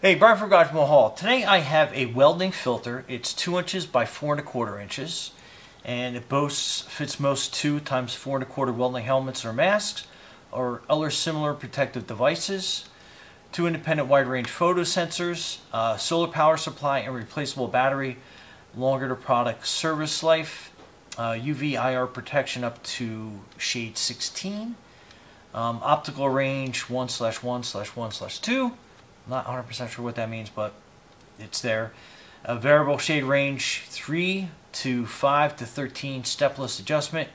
Hey, Brian from Garage Mahal. Today I have a welding filter. It's 2 inches by 4¼ inches, and it fits most 2 times 4¼ welding helmets or masks or other similar protective devices, 2 independent wide-range photo sensors, solar power supply and replaceable battery, longer to product service life, UV IR protection up to shade 16, optical range 1/1/1/2. Not 100% sure what that means, but it's there. A variable shade range 3 to 5 to 13 stepless adjustment.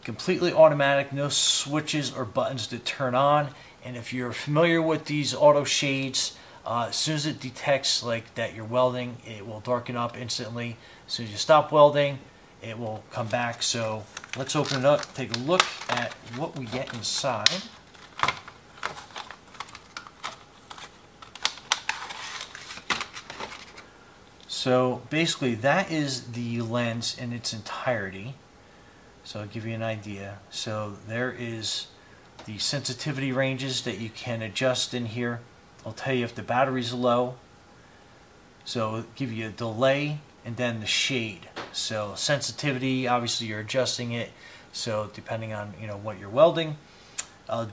Completely automatic, no switches or buttons to turn on. And if you're familiar with these auto shades, as soon as it detects like that you're welding, it will darken up instantly. As soon as you stop welding, it will come back. So let's open it up, take a look at what we get inside. So basically that is the lens in its entirety. So I'll give you an idea. So there is the sensitivity ranges that you can adjust in here. I'll tell you if the battery's low. So it'll give you a delay and then the shade. So sensitivity, obviously you're adjusting it. So depending on what you're welding.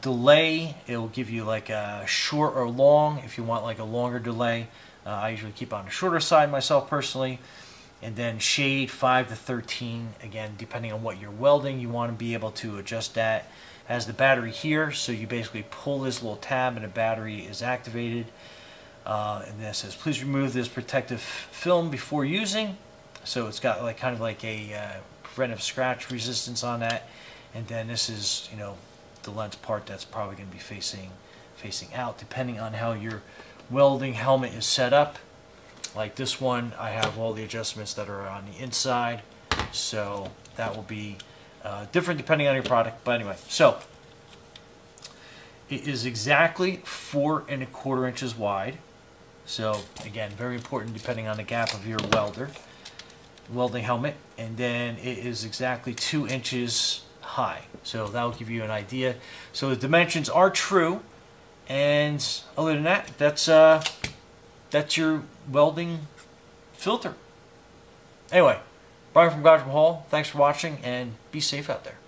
Delay, it will give you like a short or long if you want like a longer delay. I usually keep on the shorter side myself personally. And then shade 5 to 13, again depending on what you're welding, you want to be able to adjust that. Has the battery here, so you basically pull this little tab and the battery is activated. And then it says please remove this protective film before using. So it's got like kind of like a preventive scratch resistance on that. And then this is the lens part that's probably going to be facing out depending on how your welding helmet is set up. Like this one, I have all the adjustments that are on the inside, so that will be different depending on your product. But anyway, so it is exactly 4¼ inches wide. So again, very important depending on the gap of your welding helmet. And then it is exactly 2 inches high. So that will give you an idea. So the dimensions are true. And other than that, that's your welding filter. Anyway, Brian from Garage Mahal, thanks for watching and be safe out there.